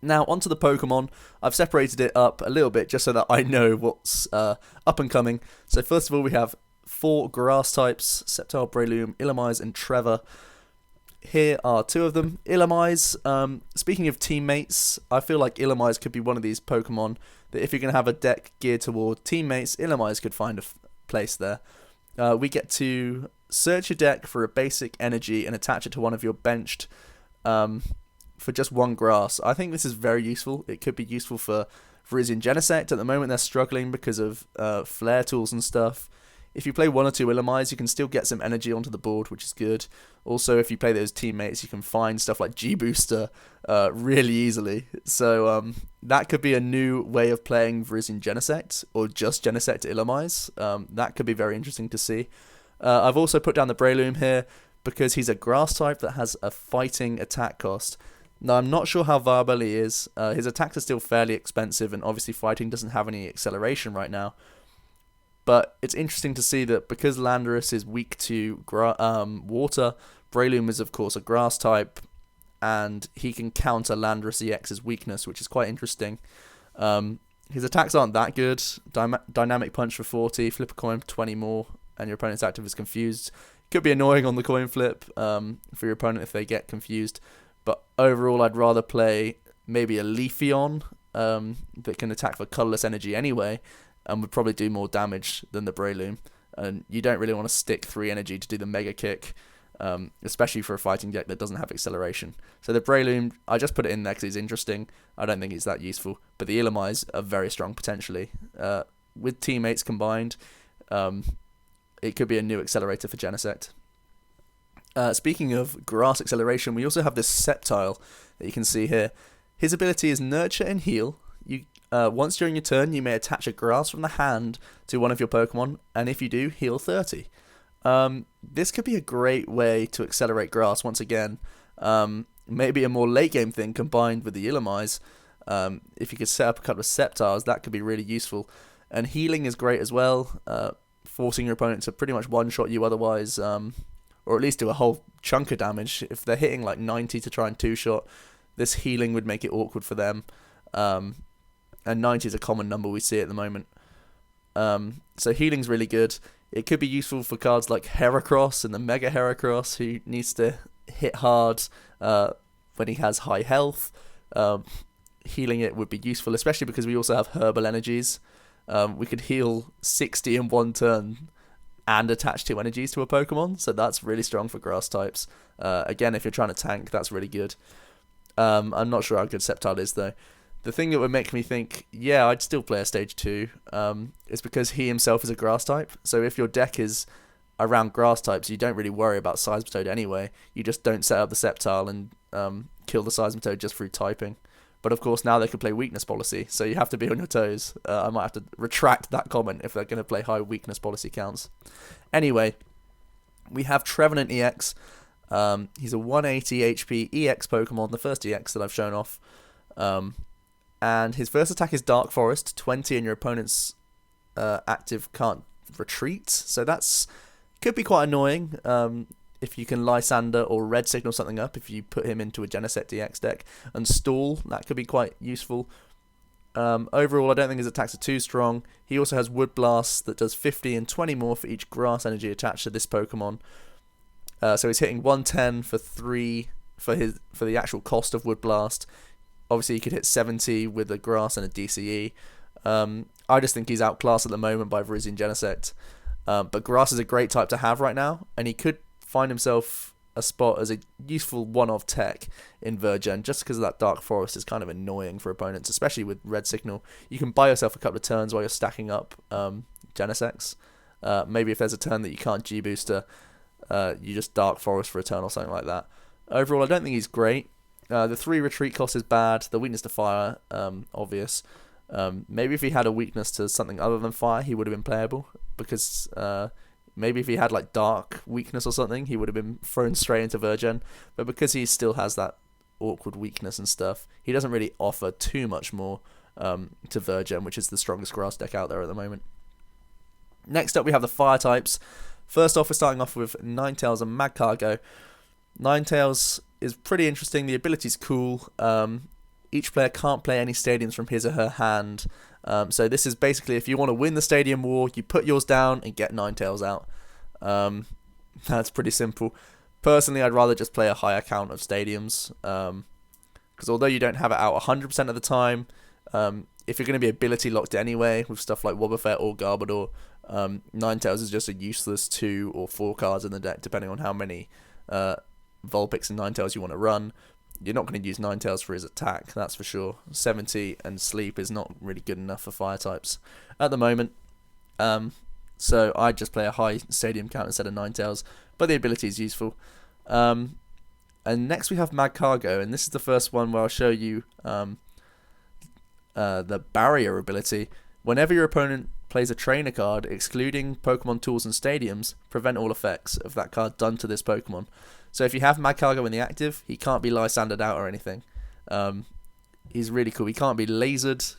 Now, onto the Pokemon. I've separated it up a little bit just so that I know what's up and coming. So, first of all, we have 4 grass types: Sceptile, Breloom, Illumise, and Trevor. Here are 2 of them. Illumise, speaking of teammates, I feel like Illumise could be one of these Pokemon that if you're going to have a deck geared toward teammates, Illumise could find a place there. We get to search your deck for a basic energy and attach it to one of your benched for just 1 grass. I think this is very useful. It could be useful for Virizion Genesect. At the moment, they're struggling because of flare tools and stuff. If you play 1 or 2 Illumise, you can still get some energy onto the board, which is good. Also, if you play those teammates, you can find stuff like G-Booster really easily. So that could be a new way of playing Virizion Genesect, or just Genesect Illumise. That could be very interesting to see. I've also put down the Breloom here because he's a grass type that has a fighting attack cost. Now, I'm not sure how viable he is. His attacks are still fairly expensive, and obviously fighting doesn't have any acceleration right now. But it's interesting to see that because Landorus is weak to water, Breloom is of course a grass type, and he can counter Landorus EX's weakness, which is quite interesting. His attacks aren't that good. Dynamic Punch for 40, flip a coin for 20 more, and your opponent's active is confused. Could be annoying on the coin flip for your opponent if they get confused. But overall, I'd rather play maybe a Leafeon that can attack for colourless energy anyway, and would probably do more damage than the Breloom. And you don't really want to stick 3 energy to do the Mega Kick, especially for a fighting deck that doesn't have acceleration. So the Breloom, I just put it in there because he's interesting. I don't think he's that useful. But the Illumise are very strong potentially. With teammates combined, it could be a new accelerator for Genesect. Speaking of grass acceleration, we also have this Sceptile that you can see here. His ability is Nurture and Heal. Once during your turn, you may attach a grass from the hand to one of your Pokemon, and if you do, heal 30. This could be a great way to accelerate grass once again. Maybe a more late game thing combined with the Illumise. If you could set up a couple of Sceptiles, that could be really useful. And healing is great as well, forcing your opponent to pretty much one-shot you otherwise, or at least do a whole chunk of damage. If they're hitting like 90 to try and 2-shot, this healing would make it awkward for them. And 90 is a common number we see at the moment. So healing's really good. It could be useful for cards like Heracross and the Mega Heracross, who needs to hit hard when he has high health. Healing it would be useful, especially because we also have herbal energies. We could heal 60 in 1 turn and attach 2 energies to a Pokemon, so that's really strong for grass types. Again, if you're trying to tank, that's really good. I'm not sure how good Sceptile is though. The thing that would make me think, yeah, I'd still play a stage 2, is because he himself is a grass type. So if your deck is around grass types, you don't really worry about Seismitoad anyway. You just don't set up the Sceptile and kill the Seismitoad just through typing. But of course, now they can play weakness policy, so you have to be on your toes. I might have to retract that comment if they're going to play high weakness policy counts. Anyway, we have Trevenant EX. He's a 180 HP EX Pokemon, the first EX that I've shown off. And his first attack is Dark Forest, 20, and your opponent's active can't retreat. So that's could be quite annoying if you can Lysander or Red Signal something up if you put him into a Genesect DX deck. And Stall, that could be quite useful. Overall, I don't think his attacks are too strong. He also has Wood Blast that does 50 and 20 more for each grass energy attached to this Pokemon. So he's hitting 110 for 3 for the actual cost of Wood Blast. Obviously, he could hit 70 with a grass and a DCE. I just think he's outclassed at the moment by Virizion Genesect. But grass is a great type to have right now, and he could find himself a spot as a useful one-off tech in Virgin, just because of that Dark Forest is kind of annoying for opponents, especially with Red Signal. You can buy yourself a couple of turns while you're stacking up Genesects. Maybe if there's a turn that you can't G-Booster, you just Dark Forest for a turn or something like that. Overall, I don't think he's great. The 3 retreat cost is bad. The weakness to fire, obvious. Maybe if he had a weakness to something other than fire, he would have been playable. Because maybe if he had like dark weakness or something, he would have been thrown straight into Virgin. But because he still has that awkward weakness and stuff, he doesn't really offer too much more to Virgin, which is the strongest grass deck out there at the moment. Next up, we have the fire types. First off, we're starting off with Ninetales and Magcargo. Ninetales is pretty interesting. The ability's cool. each player can't play any stadiums from his or her hand. So this is basically, if you want to win the stadium war, you put yours down and get Ninetales out. That's pretty simple. Personally, I'd rather just play a higher count of stadiums, because although you don't have it out 100% of the time, if you're going to be ability locked anyway with stuff like Wobbuffet or Garbodor, Ninetales is just a useless 2 or 4 cards in the deck, depending on how many Vulpix and Ninetales you want to run. You're not going to use Ninetales for his attack, that's for sure. 70 and Sleep is not really good enough for fire types at the moment. So I'd just play a high stadium count instead of Ninetales, but the ability is useful. And next we have Magcargo, and this is the first one where I'll show you the barrier ability. Whenever your opponent plays a trainer card, excluding Pokemon tools and stadiums, prevent all effects of that card done to this Pokemon. So if you have Magcargo in the active, he can't be Lysandered out or anything. He's really cool. He can't be lasered.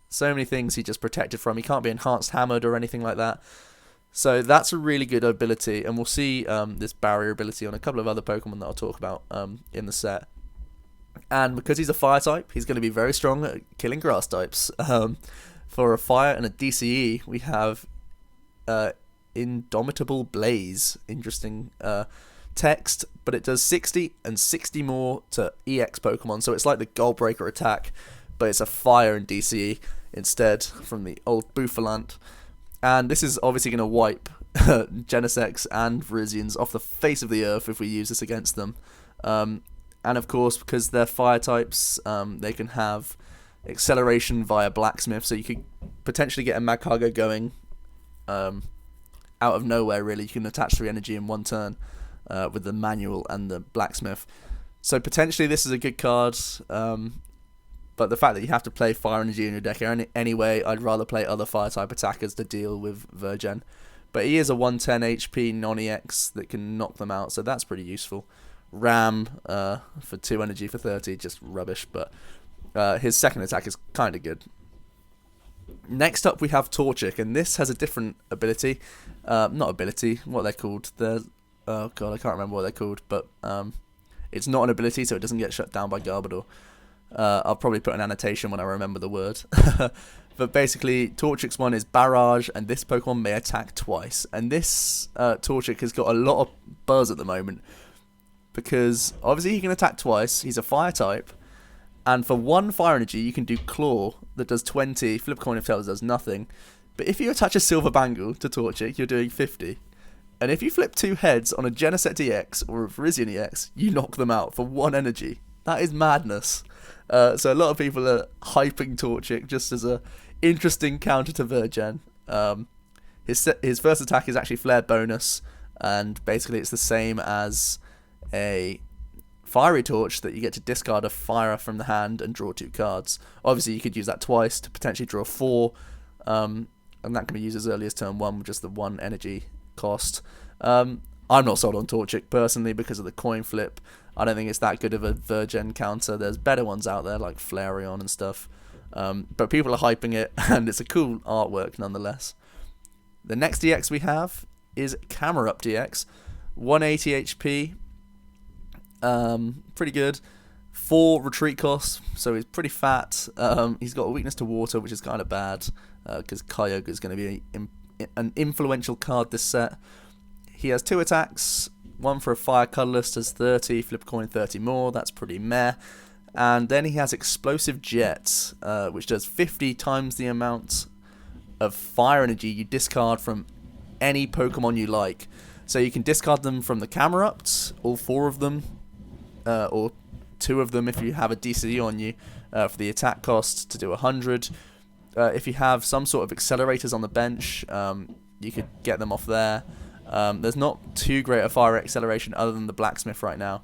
So many things he just protected from. He can't be enhanced hammered or anything like that. So that's a really good ability, and we'll see this barrier ability on a couple of other Pokemon that I'll talk about in the set. And because he's a fire type, he's going to be very strong at killing grass types. For a fire and a DCE, we have Indomitable Blaze. Interesting text, but it does 60 and 60 more to EX Pokemon, so it's like the Gold Breaker attack, but it's a fire and DCE instead from the old Bouffalant. And this is obviously going to wipe Genesects and Virizions off the face of the earth if we use this against them. And of course, because they're fire types, they can have acceleration via Blacksmith, so you could potentially get a Magcargo going out of nowhere, really. You can attach 3 energy in one turn with the manual and the Blacksmith. So potentially this is a good card, but the fact that you have to play fire energy in your deck anyway, I'd rather play other fire type attackers to deal with Virgin. But he is a 110 HP non-EX that can knock them out, so that's pretty useful. Ram for 2 energy for 30, just rubbish, but his second attack is kind of good. Next up we have Torchic, and this has a different ability. Not ability, what they're called. Oh god, I can't remember what they're called, but it's not an ability, so it doesn't get shut down by Garbodor. I'll probably put an annotation when I remember the word. But basically, Torchic's one is Barrage, and this Pokemon may attack twice. And this Torchic has got a lot of buzz at the moment, because obviously he can attack twice, he's a fire type, and for 1 fire energy you can do Claw that does 20, Flip Coin if Tails does nothing. But if you attach a Silver Bangle to Torchic, you're doing 50. And if you flip 2 heads on a Genesect EX or a Virizion EX, you knock them out for 1 energy. That is madness. So a lot of people are hyping Torchic just as a interesting counter to Virgin. His first attack is actually Flare bonus, and basically it's the same as a Fiery Torch, that you get to discard a fire from the hand and draw 2 cards. Obviously you could use that twice to potentially draw 4, and that can be used as early as turn 1 with just the 1 energy cost. I'm not sold on Torchic personally because of the coin flip. I don't think it's that good of a Virgin counter. There's better ones out there like Flareon and stuff, but people are hyping it, and it's a cool artwork nonetheless. The next DX we have is Camerupt DX, 180 HP, pretty good. 4 retreat costs, so he's pretty fat. He's got a weakness to water, which is kind of bad, because Kyogre is going to be an influential card this set. He has 2 attacks, one for a fire colorless does 30, flip coin 30 more, that's pretty meh. And then he has Explosive Jet, which does 50 times the amount of fire energy you discard from any Pokemon you like. So you can discard them from the Camerupt, all 4 of them, or 2 of them if you have a DCE on you, for the attack cost to do 100. If you have some sort of accelerators on the bench, you could get them off there. There's not too great a fire acceleration other than the Blacksmith right now.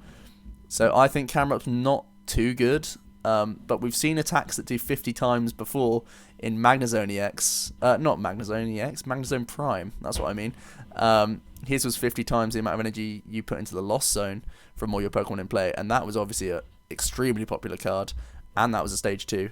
So I think Camerupt's not too good, but we've seen attacks that do 50 times before in Magnezone EX. Not Magnezone EX, Magnezone Prime, that's what I mean. His was 50 times the amount of energy you put into the Lost Zone from all your Pokemon in play, and that was obviously an extremely popular card, and that was a stage 2.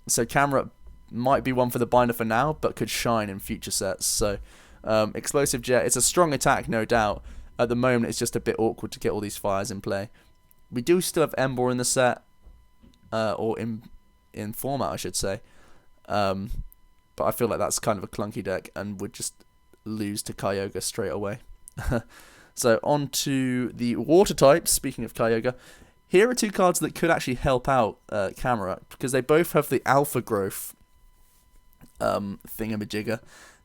So Camerupt might be one for the binder for now, but could shine in future sets. So Explosive Jet, it's a strong attack, no doubt. At the moment, it's just a bit awkward to get all these fires in play. We do still have Emboar in the set, or in format, I should say. But I feel like that's kind of a clunky deck and would just lose to Kyogre straight away. So on to the water types. Speaking of Kyogre, here are two cards that could actually help out Camera, because they both have the Alpha Growth thingamajigger,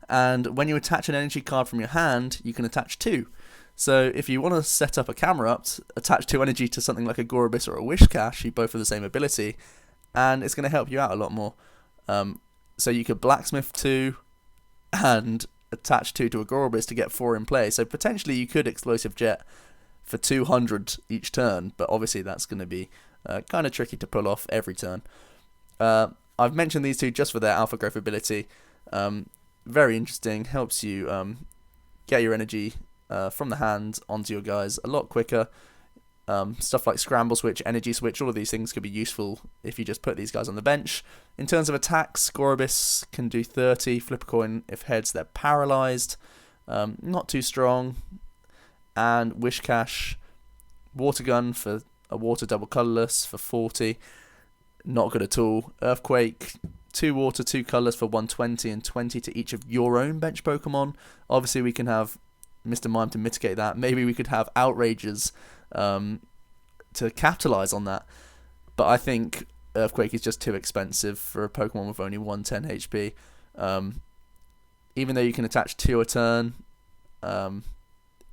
and when you attach an energy card from your hand, you can attach two. So if you want to set up a Camerupt, attach 2 energy to something like a Gorobis or a Wishcash, you both have the same ability, and it's going to help you out a lot more. So you could Blacksmith 2 and attach 2 to a Gorobis to get 4 in play. So potentially you could Explosive Jet for 200 each turn, but obviously that's going to be kind of tricky to pull off every turn. I've mentioned these two just for their Alpha Growth ability. Very interesting, helps you get your energy from the hand onto your guys a lot quicker. Stuff like Scramble Switch, Energy Switch, all of these things could be useful if you just put these guys on the bench. In terms of attacks, Gorobis can do 30, flip a coin. If heads, they're paralysed. Not too strong. And Wishcash, Water Gun for a water double colourless for 40. Not good at all. Earthquake, 2 water, 2 colours for 120 and 20 to each of your own bench Pokemon. Obviously we can have Mr. Mime to mitigate that. Maybe we could have Outrages to capitalise on that. But I think Earthquake is just too expensive for a Pokemon with only 110 HP. Even though you can attach 2 a turn,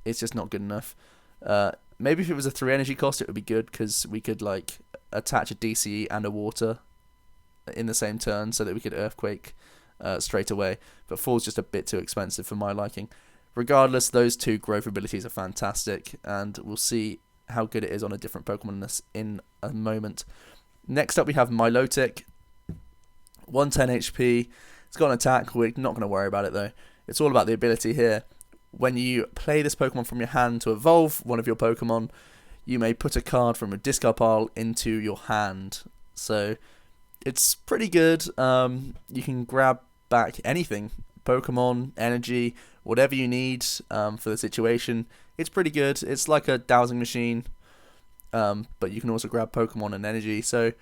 it's just not good enough. Maybe if it was a 3 energy cost, it would be good, because we could like attach a DCE and a water in the same turn so that we could Earthquake straight away. But 4 is just a bit too expensive for my liking. Regardless, those 2 growth abilities are fantastic, and we'll see how good it is on a different Pokemon in a moment. Next up, we have Milotic, 110 HP. It's got an attack. We're not going to worry about it though. It's all about the ability here. When you play this Pokemon from your hand to evolve one of your Pokemon, you may put a card from a discard pile into your hand. So it's pretty good. You can grab back anything, Pokemon, energy, whatever you need for the situation. It's pretty good. It's like a dowsing machine, but you can also grab Pokemon and energy. So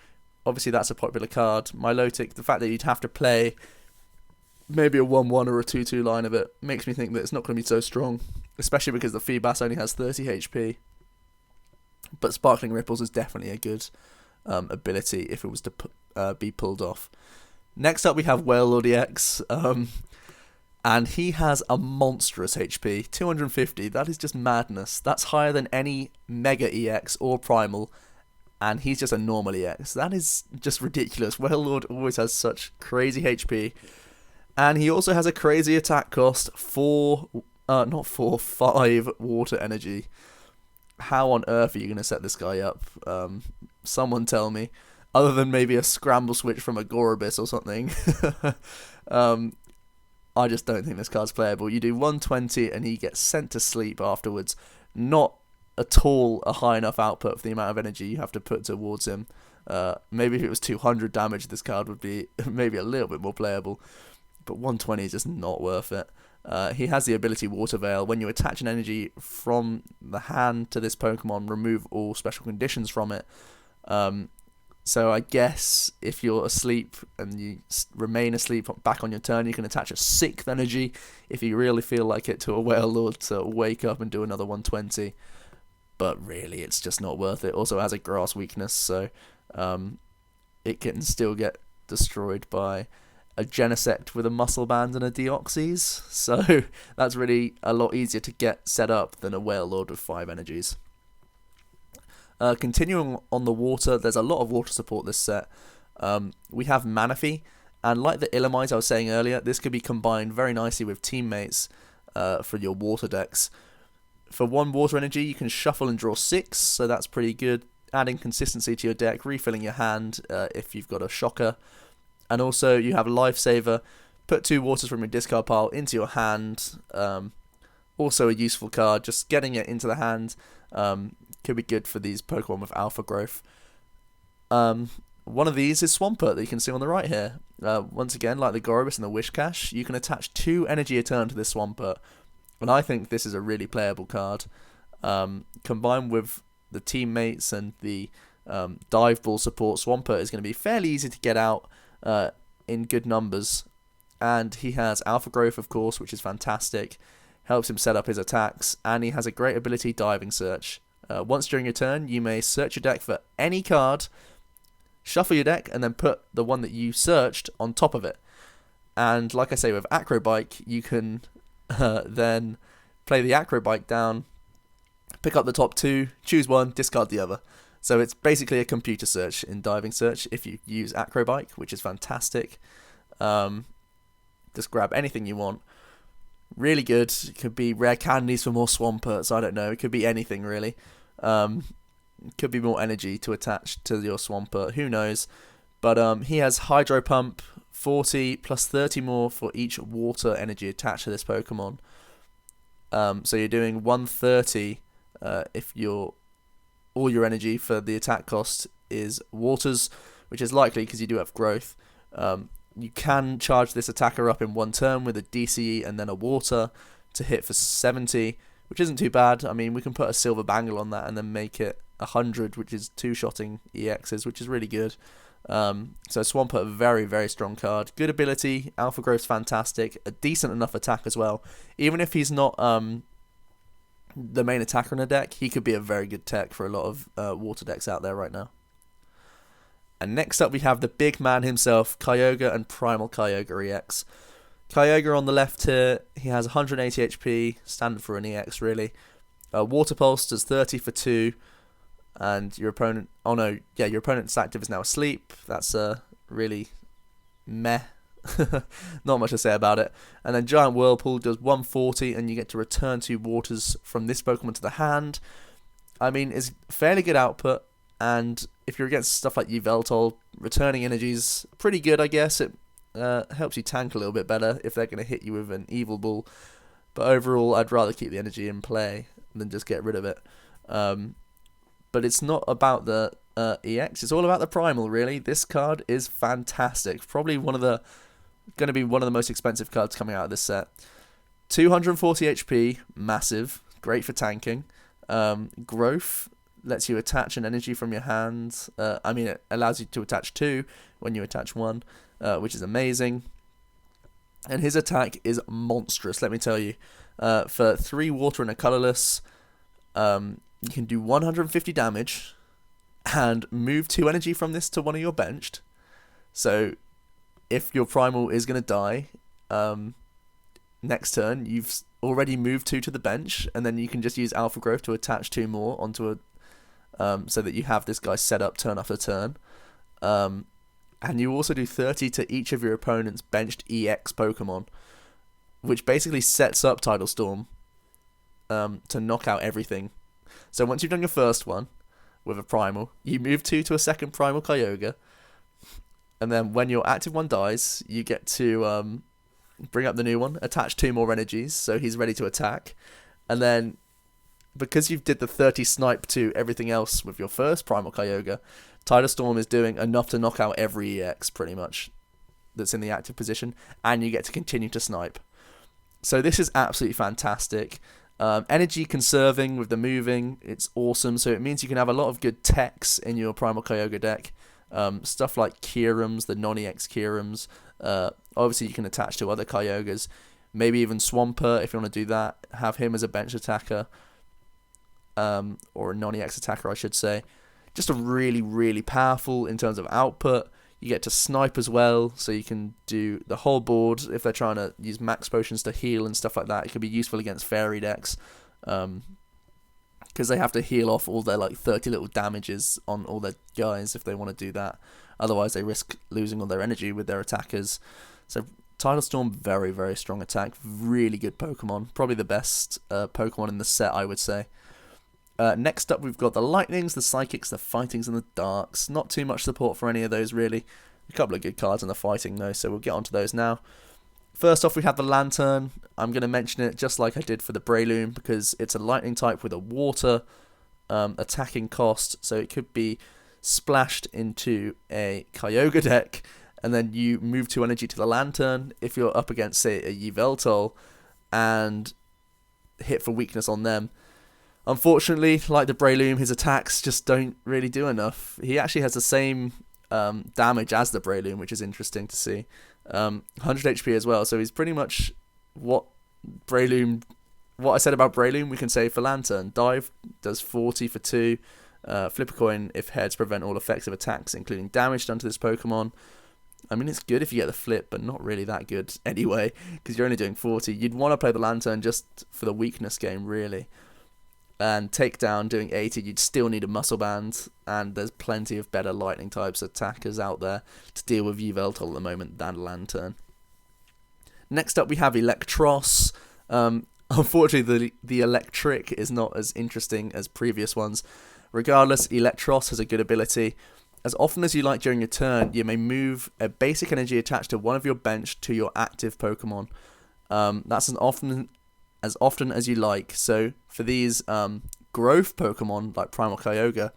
obviously that's a popular card. Milotic, the fact that you'd have to play maybe a 1-1 or a 2-2 line of it makes me think that it's not going to be so strong, especially because the Feebas only has 30 HP. But Sparkling Ripples is definitely a good ability if it was to be pulled off. Next up we have Wailord EX, and he has a monstrous HP, 250. That is just madness. That's higher than any Mega EX or Primal, and he's just a normal EX. That is just ridiculous. Wailord always has such crazy HP, and he also has a crazy attack cost, 5 water energy. How on earth are you going to set this guy up? Someone tell me. Other than maybe a Scramble Switch from a Gorobis or something. I just don't think this card's playable. You do 120 and he gets sent to sleep afterwards. Not at all a high enough output for the amount of energy you have to put towards him. Maybe if it was 200 damage, this card would be maybe a little bit more playable. But 120 is just not worth it. He has the ability Water Veil. When you attach an energy from the hand to this Pokemon, remove all special conditions from it. So I guess if you're asleep and you remain asleep back on your turn, you can attach a 6th energy if you really feel like it to a Wailord to wake up and do another 120. But really, it's just not worth it. Also, it has a grass weakness, so it can still get destroyed by a Genesect with a Muscle Band and a Deoxys. So that's really a lot easier to get set up than a Wailord with 5 energies. Continuing on the water, there's a lot of water support this set. We have Manaphy, and like the Illumise I was saying earlier, this could be combined very nicely with teammates for your water decks. For 1 water energy, you can shuffle and draw 6, so that's pretty good. Adding consistency to your deck, refilling your hand if you've got a Shocker. And also you have Lifesaver, put 2 waters from your discard pile into your hand. Also a useful card, just getting it into the hand could be good for these Pokemon with Alpha Growth. One of these is Swampert that you can see on the right here. Once again, like the Gorobis and the Wishcash, you can attach 2 energy a turn to this Swampert, and I think this is a really playable card. Combined with the teammates and the Dive Ball support, Swampert is going to be fairly easy to get out in good numbers. And he has Alpha Growth, of course, which is fantastic. Helps him set up his attacks. And he has a great ability, Diving Search. Once during your turn, you may search your deck for any card, shuffle your deck, and then put the one that you searched on top of it. And like I say, with Acrobike, you can then play the Acrobike down, pick up the top two, choose one, discard the other. So it's basically a computer search in Diving Search if you use Acrobike, which is fantastic. Just grab anything you want. Really good. It could be rare candies for more Swamperts, I don't know. It could be anything, really. It could be more energy to attach to your Swampert, who knows. But he has Hydro Pump, 40 plus 30 more for each water energy attached to this Pokemon. So you're doing 130 if all your energy for the attack cost is waters, which is likely because you do have growth. You can charge this attacker up in one turn with a DCE and then a water to hit for 70, which isn't too bad. I mean, we can put a silver bangle on that and then make it 100, which is two-shotting EXs, which is really good. So Swampert, a very, very strong card. Good ability, Alpha Growth's fantastic, a decent enough attack as well. Even if he's not the main attacker in a deck, he could be a very good tech for a lot of water decks out there right now. And next up we have the big man himself, Kyogre and Primal Kyogre EX. Kyogre on the left here, he has 180 HP, standard for an EX really. Water Pulse does 30 for 2, and your opponent, your opponent's active is now asleep. That's really meh. Not much to say about it. And then Giant Whirlpool does 140, and you get to return 2 waters from this Pokemon to the hand. I mean, it's fairly good output, and if you're against stuff like Yveltal, returning energy is pretty good, I guess. It helps you tank a little bit better if they're going to hit you with an Evil Ball. But overall, I'd rather keep the energy in play than just get rid of it. But it's not about the EX, it's all about the Primal, really. This card is fantastic. Probably going to be one of the most expensive cards coming out of this set. 240 HP, massive, great for tanking. Growth lets you attach an energy from your hand. It allows you to attach 2 when you attach 1, which is amazing. And his attack is monstrous, let me tell you. For 3 water and a colorless, you can do 150 damage and move 2 energy from this to one of your benched. So if your Primal is going to die next turn, you've already moved 2 to the bench, and then you can just use Alpha Growth to attach 2 more onto a so that you have this guy set up turn after turn. And you also do 30 to each of your opponent's benched EX Pokemon, which basically sets up Tidal Storm to knock out everything. So once you've done your first one with a Primal, you move 2 to a second Primal Kyogre, and then when your active one dies, you get to bring up the new one, attach 2 more energies, so he's ready to attack, and then because you've did the 30 snipe to everything else with your first Primal Kyogre, Tidal Storm is doing enough to knock out every EX, pretty much, that's in the active position, and you get to continue to snipe. So this is absolutely fantastic. Energy conserving with the moving, it's awesome, so it means you can have a lot of good techs in your Primal Kyogre deck. Stuff like Kyrums, the non-EX Kyrums. Obviously you can attach to other Kyogres, maybe even Swampert if you want to do that, have him as a bench attacker. Or a non-EX attacker, I should say. Just a really, really powerful in terms of output. You get to snipe as well, so you can do the whole board if they're trying to use max potions to heal and stuff like that. It could be useful against fairy decks, because they have to heal off all their 30 little damages on all their guys if they want to do that. Otherwise, they risk losing all their energy with their attackers. So Tidal Storm, very, very strong attack. Really good Pokemon. Probably the best Pokemon in the set, I would say. Next up, we've got the Lightnings, the Psychics, the Fightings, and the Darks. Not too much support for any of those, really. A couple of good cards in the Fighting, though, so we'll get onto those now. First off, we have the Lantern. I'm going to mention it just like I did for the Breloom, because it's a Lightning type with a Water attacking cost, so it could be splashed into a Kyogre deck, and then you move 2 energy to the Lantern if you're up against, say, a Yveltal, and hit for weakness on them. Unfortunately, like the Breloom, his attacks just don't really do enough. He actually has the same damage as the Breloom, which is interesting to see. 100 HP as well, so he's pretty much what I said about Breloom, we can say for Lantern. Dive does 40 for 2. Flip a coin if heads, prevent all effective attacks, including damage done to this Pokemon. I mean, it's good if you get the flip, but not really that good anyway, because you're only doing 40. You'd want to play the Lantern just for the weakness game, really. And Takedown doing 80, you'd still need a Muscle Band, and there's plenty of better Lightning types attackers out there to deal with Yveltal at the moment than Lantern. Next up we have Electros. Unfortunately, the Electric is not as interesting as previous ones. Regardless, Electros has a good ability. As often as you like during your turn, you may move a basic energy attached to one of your bench to your active Pokemon. That's as often as you like. So for these growth Pokemon like Primal Kyogre,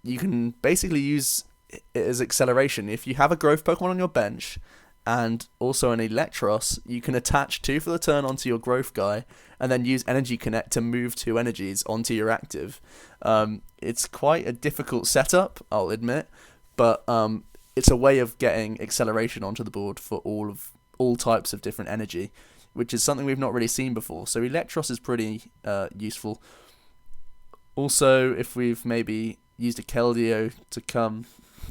you can basically use it as acceleration. If you have a growth Pokemon on your bench and also an Electros, you can attach 2 for the turn onto your growth guy and then use Energy Connect to move 2 energies onto your active. It's quite a difficult setup, I'll admit, but it's a way of getting acceleration onto the board for all types of different energy, which is something we've not really seen before. So Electros is pretty useful. Also, if we've maybe used a Keldeo to come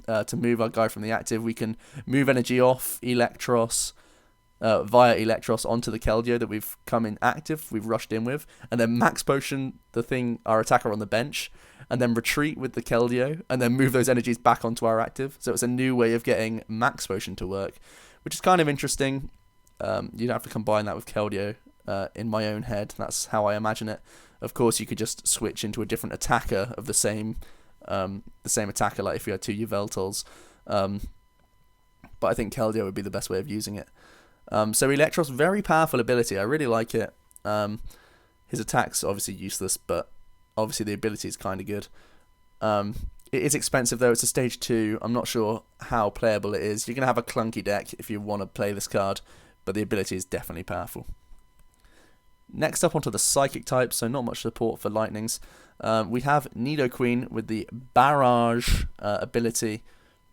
to move our guy from the active, we can move energy off Electros via Electros onto the Keldeo that we've come in active, we've rushed in with, and then Max Potion our attacker on the bench, and then retreat with the Keldeo, and then move those energies back onto our active. So it's a new way of getting Max Potion to work, which is kind of interesting. You'd have to combine that with Keldeo in my own head. That's how I imagine it. Of course, you could just switch into a different attacker of the same attacker, like if you had 2 Yveltals. But I think Keldeo would be the best way of using it. So Electros, very powerful ability. I really like it. His attack's obviously useless, but obviously the ability is kind of good. It is expensive though. It's a stage 2. I'm not sure how playable it is. You're going to have a clunky deck if you want to play this card, but the ability is definitely powerful. Next up onto the Psychic type, so not much support for Lightnings. We have Nidoqueen with the Barrage ability.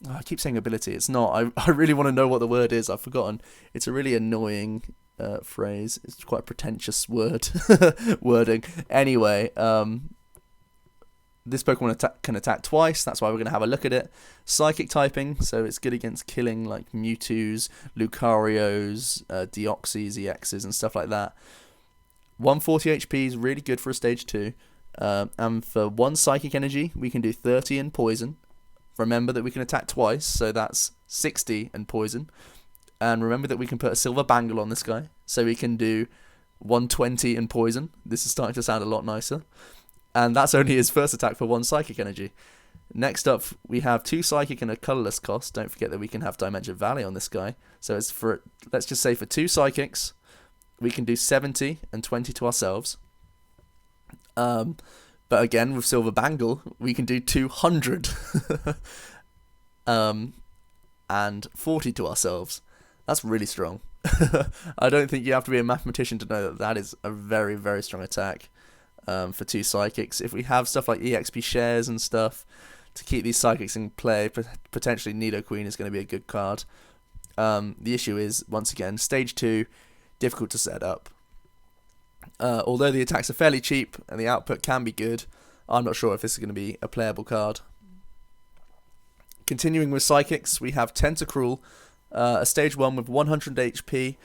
Oh, I keep saying ability, it's not. I really want to know what the word is, I've forgotten. It's a really annoying phrase. It's quite a pretentious wording. Anyway, this Pokemon can attack twice, that's why we're going to have a look at it. Psychic typing, so it's good against killing like Mewtwo's, Lucarios, Deoxys, EXs and stuff like that. 140 HP is really good for a stage 2. And for 1 psychic energy, we can do 30 in poison. Remember that we can attack twice, so that's 60 in poison. And remember that we can put a silver bangle on this guy, so we can do 120 in poison. This is starting to sound a lot nicer. And that's only his first attack for 1 psychic energy. Next up, we have 2 psychic and a colorless cost. Don't forget that we can have Dimension Valley on this guy. So it's let's just say for 2 psychics, we can do 70 and 20 to ourselves. But again, with Silver Bangle, we can do 200 and 40 to ourselves. That's really strong. I don't think you have to be a mathematician to know that that is a very, very strong attack for 2 psychics. If we have stuff like EXP shares and stuff to keep these psychics in play, potentially Nidoqueen is going to be a good card. The issue is, once again, stage 2, difficult to set up. Although the attacks are fairly cheap and the output can be good, I'm not sure if this is going to be a playable card. Continuing with Psychics, we have Tentacruel, a stage 1 with 100 HP,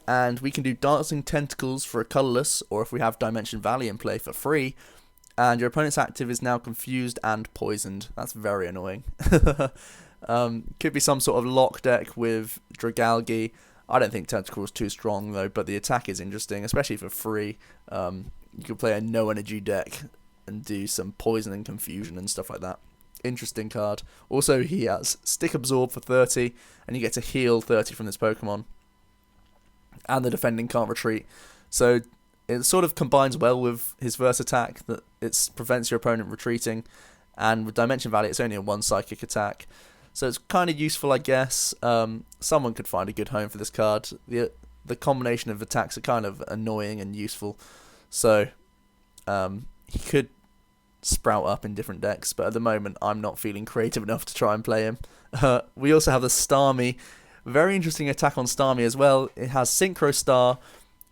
and we can do Dancing Tentacles for a colorless, or if we have Dimension Valley in play, for free, and your opponent's active is now confused and poisoned. That's very annoying. Could be some sort of lock deck with Dragalge. I don't think Tentacruel is too strong though, but the attack is interesting, especially for free. You could play a no energy deck and do some poison and confusion and stuff like that. Interesting card. Also, he has Stick Absorb for 30, and you get to heal 30 from this Pokemon. And the defending can't retreat. So it sort of combines well with his first attack, that it prevents your opponent retreating. And with Dimension Valley, it's only a 1 psychic attack. So it's kind of useful, I guess. Someone could find a good home for this card. The combination of attacks are kind of annoying and useful. So He could sprout up in different decks, but at the moment I'm not feeling creative enough to try and play him. We also have the Starmie. Very interesting attack on Starmie as well. It has Synchro Star,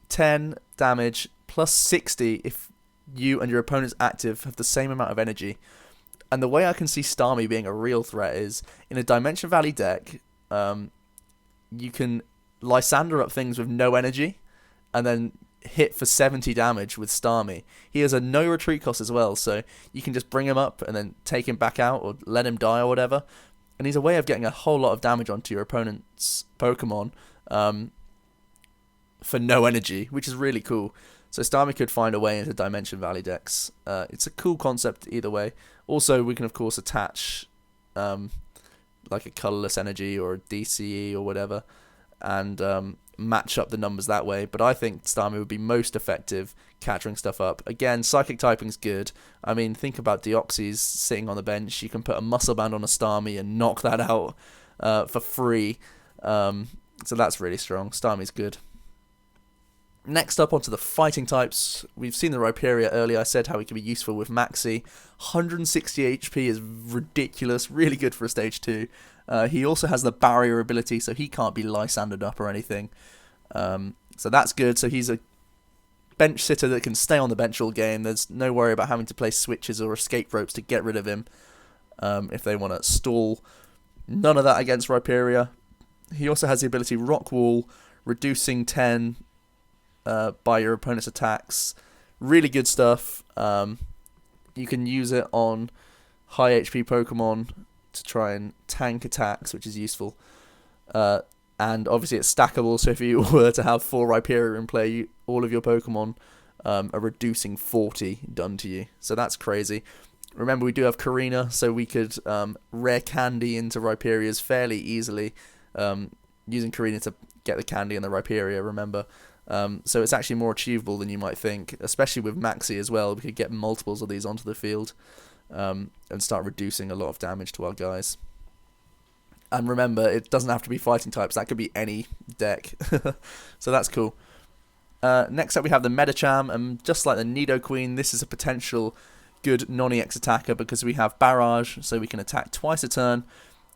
10 damage, plus 60 if you and your opponent's active have the same amount of energy. And the way I can see Starmie being a real threat is, in a Dimension Valley deck, you can Lysander up things with no energy, and then hit for 70 damage with Starmie. He has a no retreat cost as well, so you can just bring him up and then take him back out or let him die or whatever. And he's a way of getting a whole lot of damage onto your opponent's Pokemon for no energy, which is really cool. So Starmie could find a way into Dimension Valley decks. It's a cool concept either way. Also, we can of course attach like a colorless energy or a DCE or whatever, and match up the numbers that way. But I think Starmie would be most effective catching stuff up. Again, Psychic typing's good. I mean, think about Deoxys sitting on the bench. You can put a Muscle Band on a Starmie and knock that out for free. So that's really strong. Starmie's good. Next up, onto the fighting types. We've seen the Rhyperior earlier. I said how he can be useful with Maxi. 160 HP is ridiculous. Really good for a stage 2. He also has the barrier ability, so he can't be Lysandered up or anything. So that's good. So he's a bench sitter that can stay on the bench all game. There's no worry about having to play switches or escape ropes to get rid of him if they want to stall. None of that against Rhyperior. He also has the ability Rock Wall, reducing 10 by your opponent's attacks. Really good stuff. You can use it on high HP Pokemon to try and tank attacks, which is useful. And obviously it's stackable, so if you were to have 4 Rhyperior in play, all of your Pokemon are reducing 40 done to you. So that's crazy. Remember, we do have Karina, so we could rare candy into Rhyperiors fairly easily, using Karina to get the candy and the Rhyperia, remember. So it's actually more achievable than you might think, especially with Maxi as well. We could get multiples of these onto the field and start reducing a lot of damage to our guys. And remember, it doesn't have to be fighting types. That could be any deck. So that's cool. Next up we have the Medicham, and just like the Nidoqueen, this is a potential good non-EX attacker because we have Barrage, so we can attack twice a turn.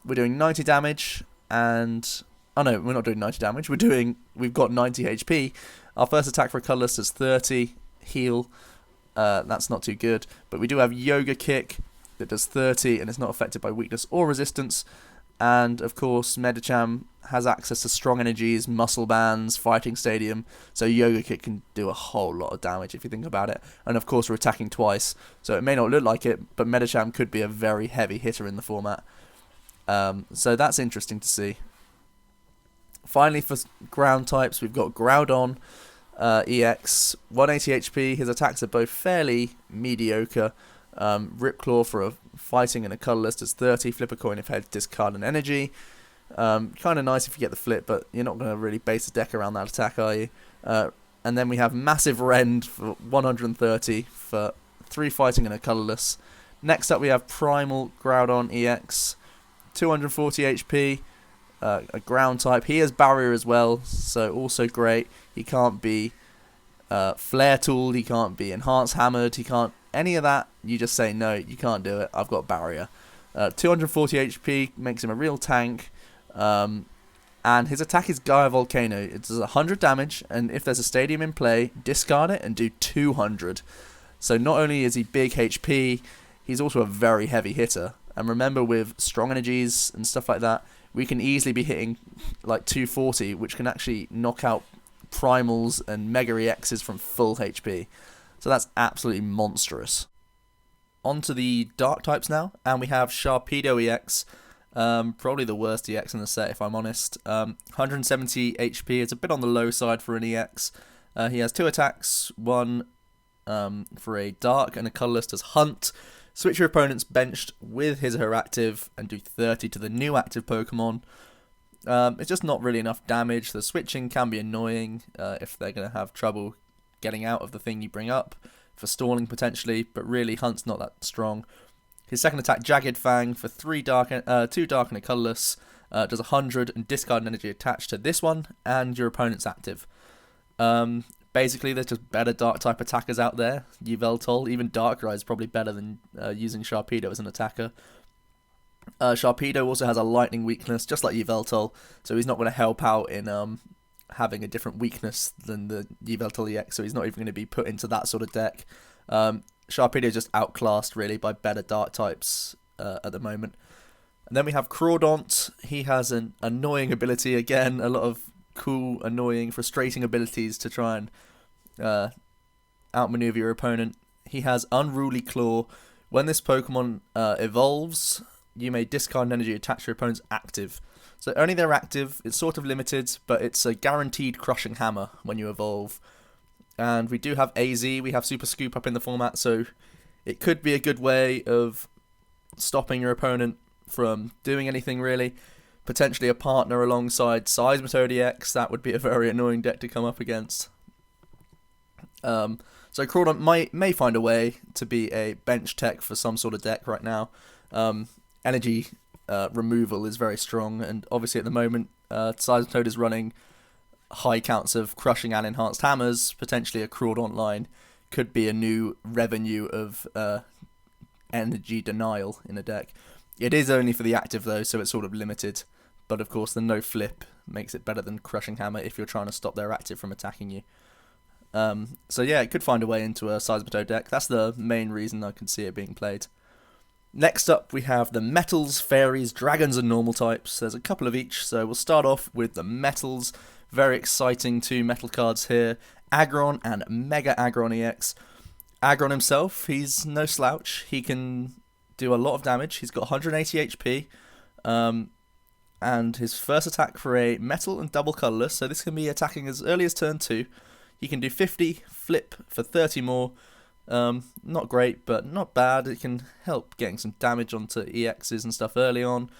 We're doing 90 damage, and... Oh no, we're not doing 90 damage. We've got 90 HP. Our first attack for a colourless is 30 heal. That's not too good. But we do have Yoga Kick that does 30 and is not affected by weakness or resistance. And of course, Medicham has access to strong energies, muscle bands, fighting stadium. So Yoga Kick can do a whole lot of damage if you think about it. And of course, we're attacking twice. So it may not look like it, but Medicham could be a very heavy hitter in the format. So that's interesting to see. Finally, for ground types, we've got Groudon EX, 180 HP. His attacks are both fairly mediocre. Ripclaw for a fighting and a colourless does 30. Flip a coin if head, discard an energy. Kind of nice if you get the flip, but you're not going to really base the deck around that attack, are you? And then we have Massive Rend for 130 for 3 fighting and a colourless. Next up, we have Primal Groudon EX, 240 HP. A ground type. He has barrier as well, so also great. He can't be flare tooled, he can't be enhanced hammered, he can't any of that. You just say no, you can't do it. I've got barrier. 240 HP makes him a real tank, and his attack is Gaia Volcano. It does 100 damage, and if there's a stadium in play, discard it and do 200. So not only is he big HP, he's also a very heavy hitter. And remember, with strong energies and stuff like that, we can easily be hitting like 240, which can actually knock out Primals and Mega EXs from full HP. So that's absolutely monstrous. On to the Dark types now, and we have Sharpedo EX. Probably the worst EX in the set, if I'm honest. 170 HP, it's a bit on the low side for an EX. He has 2 attacks, one for a Dark and a colourless does Hunt. Switch your opponent's benched with his or her active and do 30 to the new active Pokemon. It's just not really enough damage. The switching can be annoying if they're going to have trouble getting out of the thing you bring up, for stalling potentially, but really Hunt's not that strong. His second attack, Jagged Fang, for 2 dark and a colourless, does 100 and discard an energy attached to this one and your opponent's active. Basically, there's just better Dark-type attackers out there. Yveltal, even Darkrai is probably better than using Sharpedo as an attacker. Sharpedo also has a lightning weakness, just like Yveltal, so he's not going to help out in having a different weakness than the Yveltal EX, so he's not even going to be put into that sort of deck. Sharpedo is just outclassed, really, by better Dark types at the moment. And then we have Crawdont. He has an annoying ability, again, a lot of cool, annoying, frustrating abilities to try and outmaneuver your opponent. He has Unruly Claw. When this Pokemon evolves, you may discard an energy attached to your opponent's active. So only they're active, it's sort of limited, but it's a guaranteed Crushing Hammer when you evolve. And we do have AZ, we have Super Scoop up in the format, so it could be a good way of stopping your opponent from doing anything really. Potentially a partner alongside Seismitoad EX, that would be a very annoying deck to come up against. So Crawdont may find a way to be a bench tech for some sort of deck right now. Energy removal is very strong, and obviously at the moment Seismitoad is running high counts of crushing and enhanced hammers. Potentially a Crawdont line could be a new revenue of energy denial in a deck. It is only for the active though, so it's sort of limited, but of course the no flip makes it better than Crushing Hammer if you're trying to stop their active from attacking you. So yeah, it could find a way into a Seismitoad deck. That's the main reason I can see it being played. Next up we have the Metals, Fairies, Dragons and Normal types. There's a couple of each, so we'll start off with the Metals. Very exciting two metal cards here. Aggron and Mega Aggron EX. Aggron himself, he's no slouch. He can do a lot of damage. He's got 180 HP. And his first attack for a metal and double colourless, so this can be attacking as early as turn 2. He can do 50, flip for 30 more. Not great, but not bad. It can help getting some damage onto EXs and stuff early on.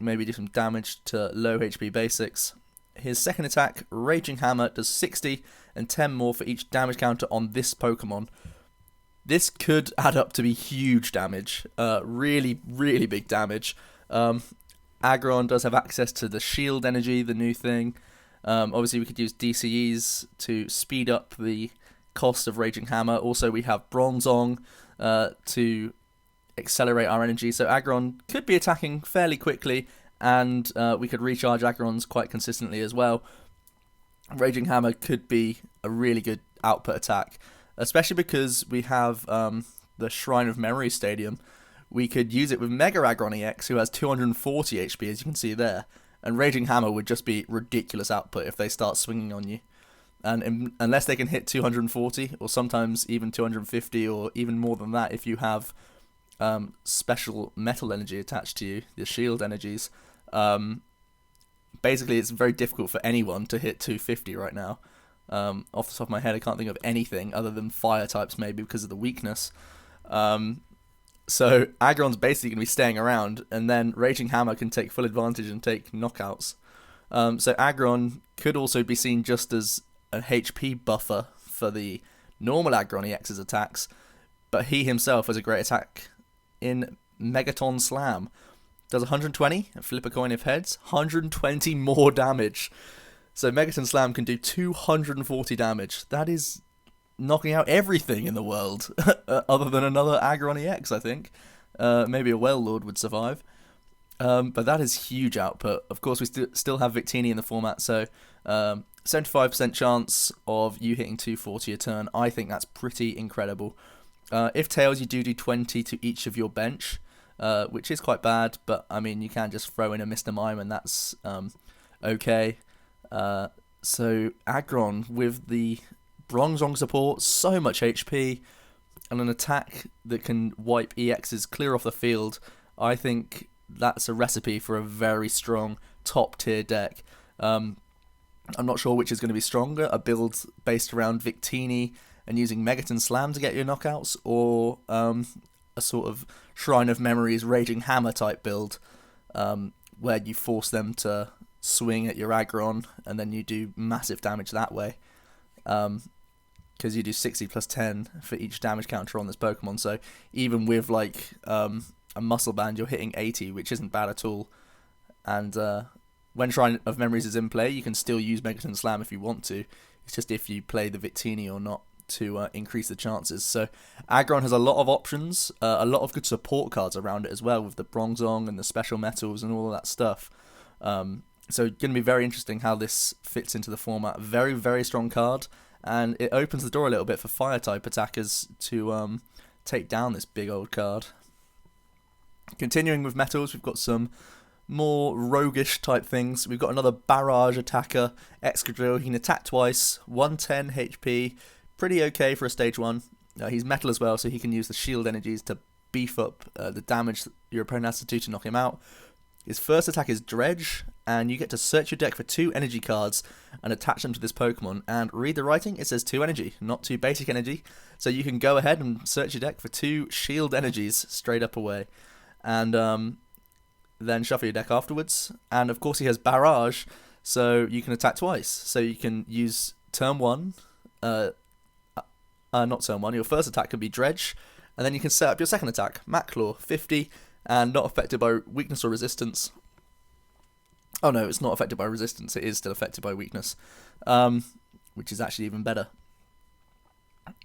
Maybe do some damage to low HP basics. His second attack, Raging Hammer, does 60 and 10 more for each damage counter on this Pokemon. This could add up to be huge damage. Really, really big damage. Aggron does have access to the shield energy, the new thing. Obviously, we could use DCEs to speed up the cost of Raging Hammer. Also, we have Bronzong to accelerate our energy. So Aggron could be attacking fairly quickly, and we could recharge Aggrons quite consistently as well. Raging Hammer could be a really good output attack, especially because we have the Shrine of Memory Stadium. We could use it with Mega Aggron EX, who has 240 HP, as you can see there, and Raging Hammer would just be ridiculous output if they start swinging on you. And unless they can hit 240, or sometimes even 250, or even more than that if you have special metal energy attached to you, the shield energies, basically it's very difficult for anyone to hit 250 right now. Off the top of my head, I can't think of anything other than fire types, maybe because of the weakness. So Aggron's basically going to be staying around, and then Raging Hammer can take full advantage and take knockouts. So Aggron could also be seen just as an HP buffer for the normal Aggron EX's attacks, but he himself has a great attack in Megaton Slam. Does 120, flip a coin if heads, 120 more damage. So Megaton Slam can do 240 damage. That is knocking out everything in the world, other than another Aggron EX, I think. Maybe a Wailord would survive. But that is huge output. Of course, we still have Victini in the format, so 75% chance of you hitting 240 a turn. I think that's pretty incredible. If Tails, you do 20 to each of your bench, which is quite bad, but I mean, you can just throw in a Mr. Mime and that's okay. So Aggron with the Bronzong support, so much HP, and an attack that can wipe EXs clear off the field, I think that's a recipe for a very strong top tier deck. I'm not sure which is going to be stronger, a build based around Victini and using Megaton Slam to get your knockouts, or a sort of Shrine of Memories Raging Hammer type build, where you force them to swing at your Aggron and then you do massive damage that way. Because you do 60 plus 10 for each damage counter on this Pokemon, so even with like a Muscle Band, you're hitting 80, which isn't bad at all. And when Shrine of Memories is in play, you can still use Megaton Slam if you want to. It's just if you play the Victini or not to increase the chances. So Aggron has a lot of options, a lot of good support cards around it as well, with the Bronzong and the special metals and all of that stuff. So going to be very interesting how this fits into the format. Very, very strong card, and it opens the door a little bit for fire-type attackers to take down this big old card. Continuing with metals, we've got some more roguish type things. We've got another barrage attacker, Excadrill. He can attack twice, 110 HP, pretty okay for a stage 1. He's metal as well, so he can use the shield energies to beef up the damage that your opponent has to do to knock him out. His first attack is Dredge, and you get to search your deck for 2 energy cards and attach them to this Pokemon. And read the writing, it says 2 energy, not 2 basic energy. So you can go ahead and search your deck for 2 shield energies straight up away. And then shuffle your deck afterwards. And of course he has Barrage, so you can attack twice. So you can use turn 1, not turn 1, your first attack could be Dredge, and then you can set up your second attack, Maclaw, 50, and not affected by weakness or resistance. Oh no, it's not affected by resistance, it is still affected by weakness, which is actually even better.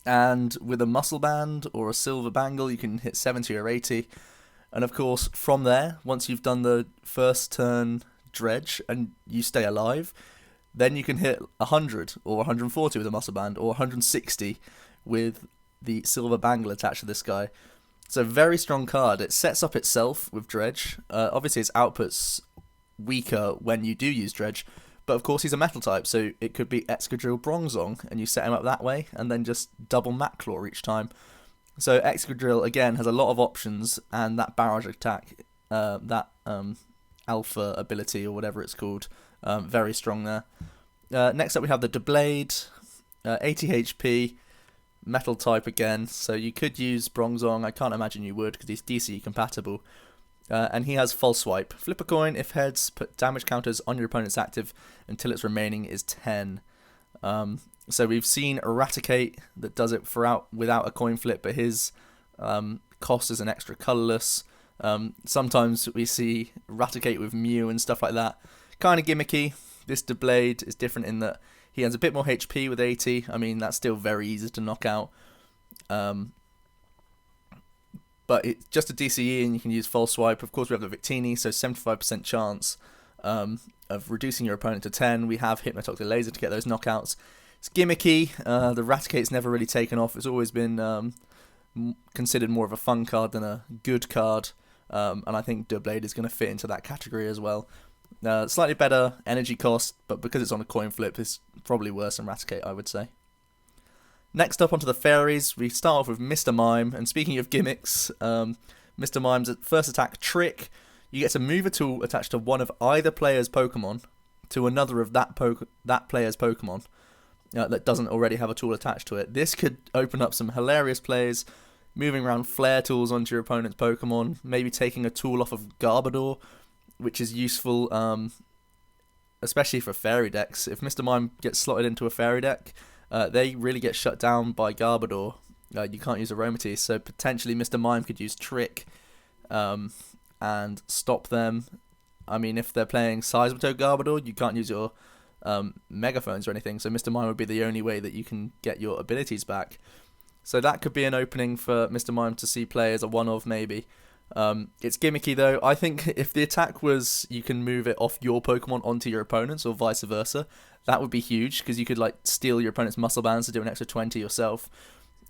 And with a Muscle Band or a Silver Bangle, you can hit 70 or 80. And of course, from there, once you've done the first turn Dredge and you stay alive, then you can hit 100 or 140 with a Muscle Band, or 160 with the Silver Bangle attached to this guy. So very strong card. It sets up itself with Dredge. Obviously its output's weaker when you do use Dredge, but of course he's a metal type, so it could be Excadrill Bronzong, and you set him up that way, and then just double Maclaw each time. So Excadrill, again, has a lot of options, and that barrage attack, that alpha ability, or whatever it's called, very strong there. Next up we have the Doublade, 80 HP, metal type again, so you could use Bronzong. I can't imagine you would, because he's DC compatible. And he has False Swipe. Flip a coin, if heads, put damage counters on your opponent's active until its remaining is 10. So we've seen Eradicate that does it without a coin flip, but his cost is an extra colourless. Sometimes we see Eradicate with Mew and stuff like that. Kind of gimmicky. This Doublade is different in that he has a bit more HP with 80. I mean, that's still very easy to knock out. But it's just a DCE, and you can use False Swipe. Of course, we have the Victini, so 75% chance of reducing your opponent to 10. We have Hypnotoxic Laser to get those knockouts. It's gimmicky. The Raticate's never really taken off. It's always been considered more of a fun card than a good card. And I think Doublade is going to fit into that category as well. Slightly better energy cost, but because it's on a coin flip, it's probably worse than Raticate, I would say. Next up onto the fairies, we start off with Mr. Mime, and speaking of gimmicks, Mr. Mime's first attack, Trick. You get to move a tool attached to one of either player's Pokemon to another of that player's Pokemon that doesn't already have a tool attached to it. This could open up some hilarious plays, moving around flare tools onto your opponent's Pokemon, maybe taking a tool off of Garbodor, which is useful, especially for fairy decks. If Mr. Mime gets slotted into a fairy deck, they really get shut down by Garbodor. You can't use Aromatisse, so potentially Mr. Mime could use Trick and stop them. I mean, if they're playing Seismitoad Garbodor, you can't use your Megaphones or anything, so Mr. Mime would be the only way that you can get your abilities back. So that could be an opening for Mr. Mime to see play as a one-of, maybe. It's gimmicky though. I think if the attack was you can move it off your Pokemon onto your opponent's or vice versa, that would be huge, because you could like steal your opponent's muscle bands to do an extra 20 yourself,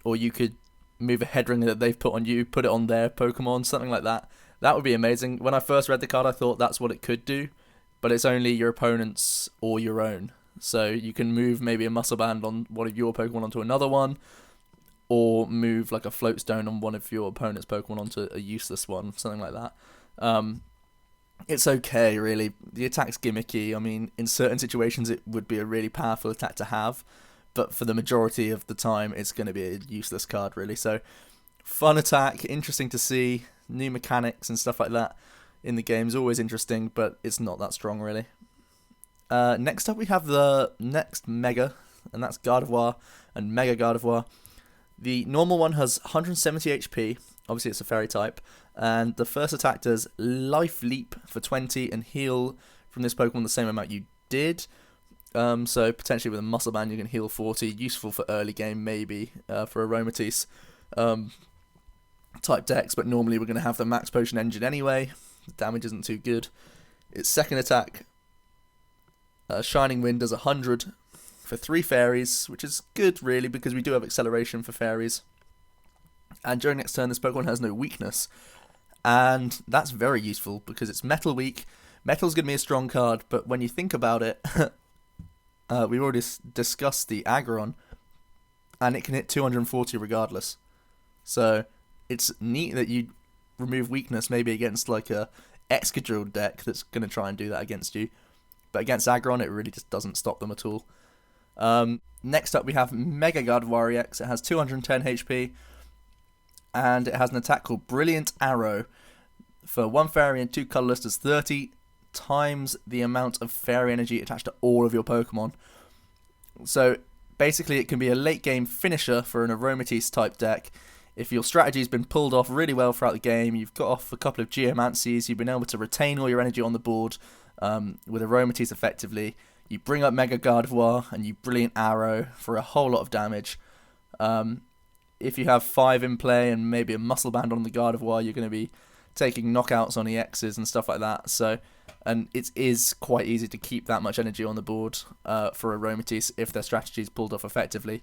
or you could move a head ring that they've put on you, put it on their Pokemon, something like that. That would be amazing. When I first read the card, I thought that's what it could do, but it's only your opponent's or your own. So you can move maybe a muscle band on one of your Pokemon onto another one, or move like a float stone on one of your opponent's Pokemon onto a useless one, something like that. It's okay, really. The attack's gimmicky. I mean, in certain situations it would be a really powerful attack to have, but for the majority of the time it's going to be a useless card, really. So, fun attack, interesting to see, new mechanics and stuff like that in the game is always interesting, but it's not that strong, really. Next up we have the next Mega, and that's Gardevoir and Mega Gardevoir. The normal one has 170 HP, obviously it's a fairy type, and the first attack does Life Leap for 20 and heal from this Pokemon the same amount you did. So potentially with a Muscle Band you can heal 40, useful for early game maybe, for Aromatisse type decks, but normally we're going to have the Max Potion engine anyway. The damage isn't too good. Its second attack, Shining Wind, does 100 for 3 fairies, which is good really because we do have acceleration for fairies. And during next turn this Pokemon has no weakness, and that's very useful because it's metal weak. Metal's going to be a strong card, but when you think about it, we've already discussed the Aggron, and it can hit 240 regardless. So it's neat that you remove weakness maybe against like a Excadrill deck that's going to try and do that against you. But against Aggron, it really just doesn't stop them at all. Next up, we have Mega Gardevoir EX. It has 210 HP, and it has an attack called Brilliant Arrow. For 1 fairy and 2 colorless, does 30 times the amount of fairy energy attached to all of your Pokemon. So basically, it can be a late game finisher for an Aromatisse type deck. If your strategy's been pulled off really well throughout the game, you've got off a couple of Geomancies, you've been able to retain all your energy on the board with Aromatisse effectively, you bring up Mega Gardevoir and you Brilliant Arrow for a whole lot of damage. If you have 5 in play and maybe a Muscle Band on the Gardevoir, you're going to be taking knockouts on EXs and stuff like that. So, and it is quite easy to keep that much energy on the board for Aromatisse if their strategy is pulled off effectively.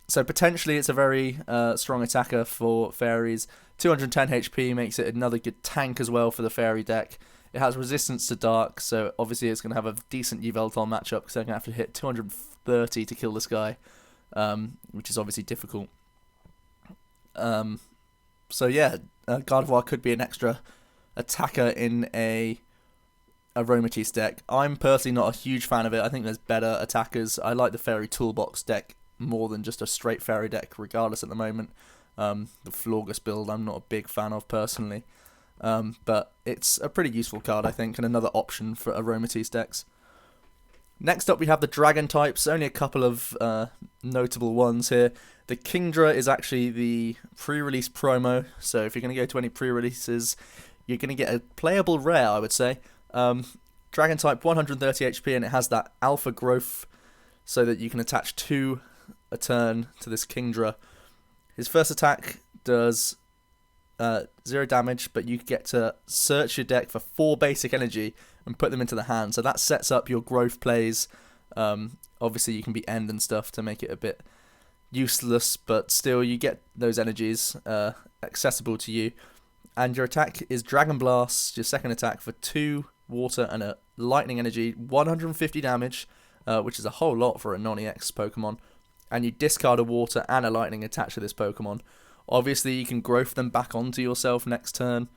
So potentially it's a very strong attacker for fairies. 210 HP makes it another good tank as well for the fairy deck. It has resistance to dark, so obviously it's going to have a decent Yveltal matchup because they're going to have to hit 230 to kill this guy, which is obviously difficult. So yeah, Gardevoir could be an extra attacker in a Aromatisse deck. I'm personally not a huge fan of it. I think there's better attackers. I like the Fairy Toolbox deck more than just a straight fairy deck regardless at the moment. The Florgus build I'm not a big fan of personally, but it's a pretty useful card I think, and another option for Aromatisse decks. Next up we have the Dragon types, only a couple of notable ones here. The Kingdra is actually the pre-release promo, so if you're going to go to any pre-releases you're going to get a playable rare, I would say. Dragon type, 130 HP, and it has that alpha growth so that you can attach 2 a turn to this Kingdra. His first attack does 0 damage, but you get to search your deck for 4 basic energy and put them into the hand. So that sets up your growth plays. Obviously, you can be end and stuff to make it a bit useless, but still you get those energies accessible to you. And your attack is Dragon Blast, your second attack, for 2 water and a lightning energy, 150 damage, which is a whole lot for a non-EX Pokemon. And you discard a water and a lightning attached to this Pokemon. Obviously, you can growth them back onto yourself next turn.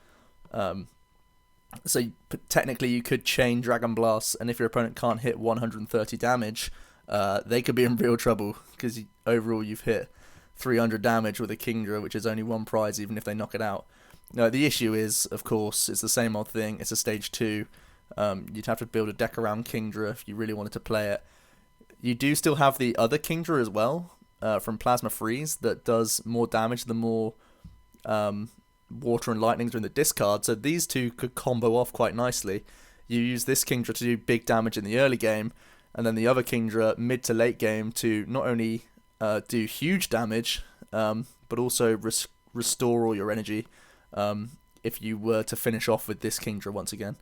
So technically, you could chain Dragon Blast, and if your opponent can't hit 130 damage, they could be in real trouble because overall you've hit 300 damage with a Kingdra, which is only 1 prize even if they knock it out. No, the issue is, of course, it's the same old thing. It's a stage 2. You'd have to build a deck around Kingdra if you really wanted to play it. You do still have the other Kingdra as well, from Plasma Freeze, that does more damage the more water and lightnings are in the discard, so these two could combo off quite nicely. You use this Kingdra to do big damage in the early game, and then the other Kingdra mid to late game to not only do huge damage, but also restore all your energy if you were to finish off with this Kingdra once again.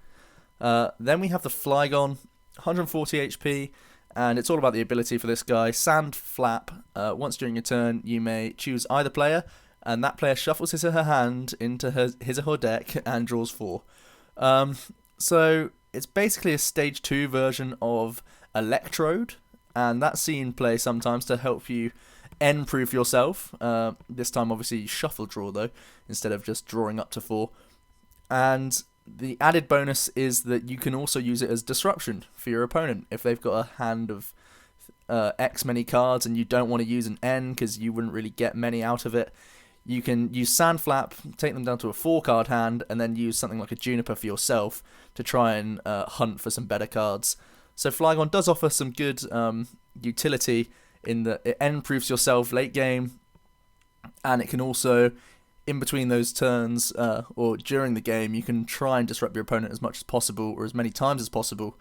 Then we have the Flygon, 140 HP, and it's all about the ability for this guy. Sand Flap. Once during your turn, you may choose either player, and that player shuffles his or her hand into his or her deck and draws 4. So it's basically a stage 2 version of Electrode, and that's seen play sometimes to help you end-proof yourself. This time, obviously, you shuffle draw, though, instead of just drawing up to 4. And the added bonus is that you can also use it as disruption for your opponent. If they've got a hand of X many cards and you don't want to use an N because you wouldn't really get many out of it, you can use Sandflap, take them down to a 4-card hand, and then use something like a Juniper for yourself to try and hunt for some better cards. So Flygon does offer some good utility in that it end-proofs yourself late game, and it can also, in between those turns or during the game, you can try and disrupt your opponent as much as possible or as many times as possible.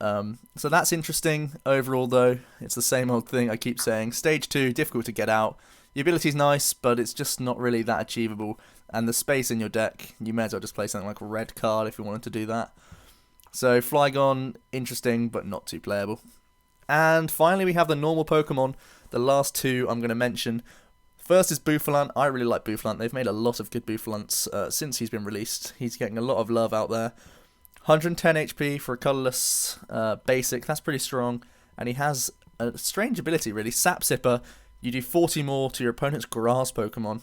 So that's interesting. Overall, though, it's the same old thing I keep saying. Stage 2, difficult to get out. The ability's nice, but it's just not really that achievable. And the space in your deck, you may as well just play something like a red card if you wanted to do that. So Flygon, interesting, but not too playable. And finally, we have the normal Pokemon. The last two I'm going to mention. First is Bouffalant. I really like Bouffalant. They've made a lot of good Bouffalants since he's been released. He's getting a lot of love out there. 110 HP for a colourless basic. That's pretty strong. And he has a strange ability, really. Sap Sipper. You do 40 more to your opponent's grass Pokemon.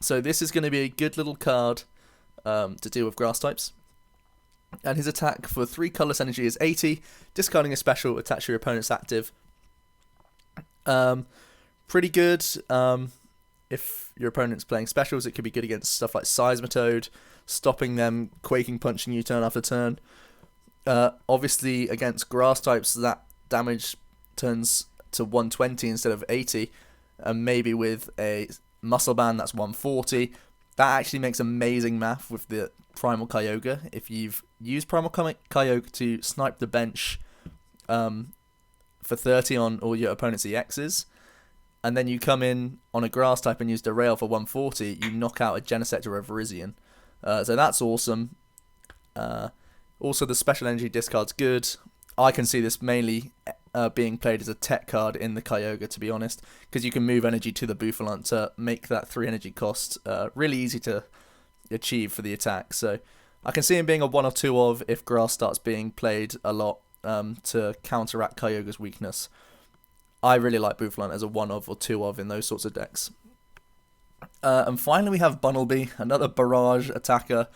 So this is going to be a good little card to deal with grass types. And his attack for 3 colourless energy is 80. Discarding a special, attach to your opponent's active. Pretty good. If your opponent's playing specials, it could be good against stuff like Seismitoad, stopping them Quaking Punching you turn after turn. Obviously, against grass types, that damage turns to 120 instead of 80. And maybe with a Muscle Band, that's 140. That actually makes amazing math with the Primal Kyogre. If you've used Primal Kyogre to snipe the bench for 30 on all your opponent's EXs, and then you come in on a grass type and use Derail for 140, you knock out a Genesect or a Virizion. So that's awesome. Also, the special energy discard's good. I can see this mainly being played as a tech card in the Kyogre, to be honest, because you can move energy to the Bouffalant to make that 3 energy cost really easy to achieve for the attack. So I can see him being a 1 or 2 of if grass starts being played a lot to counteract Kyogre's weakness. I really like Bouffalant as a 1 of or 2 of in those sorts of decks. And finally we have Bunnelby, another barrage attacker.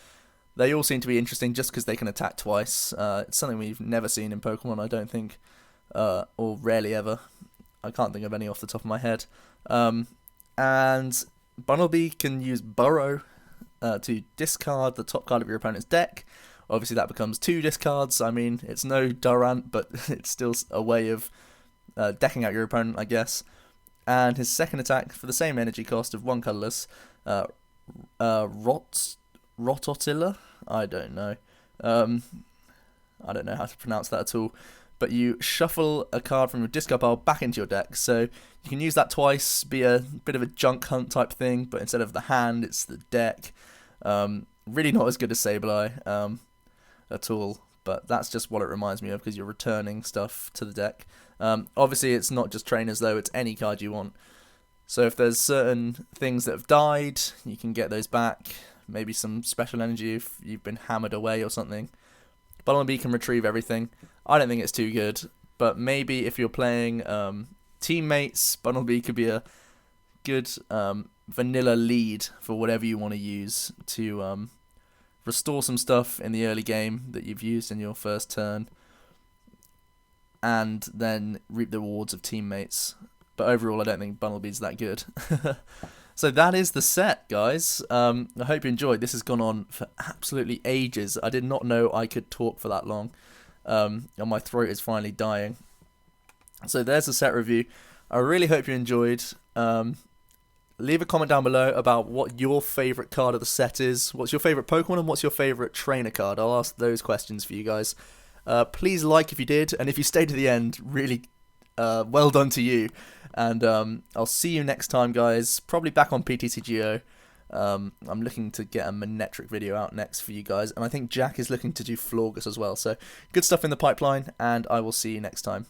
They all seem to be interesting just because they can attack twice. It's something we've never seen in Pokemon, I don't think, or rarely ever. I can't think of any off the top of my head. And Bunnelby can use Burrow to discard the top card of your opponent's deck. Obviously that becomes 2 discards. I mean, it's no Durant, but it's still a way of decking out your opponent, I guess. And his second attack, for the same energy cost of 1 colourless, Rototilla? I don't know. I don't know how to pronounce that at all. But you shuffle a card from your discard pile back into your deck. So you can use that twice, be a bit of a junk hunt type thing, but instead of the hand, it's the deck. Really not as good as Sableye at all. But that's just what it reminds me of, because you're returning stuff to the deck. Obviously, it's not just trainers, though. It's any card you want. So if there's certain things that have died, you can get those back. Maybe some special energy if you've been hammered away or something. Bunnelby can retrieve everything. I don't think it's too good. But maybe if you're playing teammates, Bunnelby could be a good vanilla lead for whatever you want to use to restore some stuff in the early game that you've used in your first turn, and then reap the rewards of teammates. But overall, I don't think Bunnelby's that good. So that is the set, guys. I hope you enjoyed. This has gone on for absolutely ages. I did not know I could talk for that long. And my throat is finally dying. So there's the set review. I really hope you enjoyed. Leave a comment down below about what your favourite card of the set is. What's your favourite Pokemon and what's your favourite trainer card? I'll ask those questions for you guys. Please like if you did, and if you stayed to the end, really well done to you. And I'll see you next time, guys. Probably back on PTCGO. I'm looking to get a Manectric video out next for you guys. And I think Jack is looking to do Florges as well. So good stuff in the pipeline, and I will see you next time.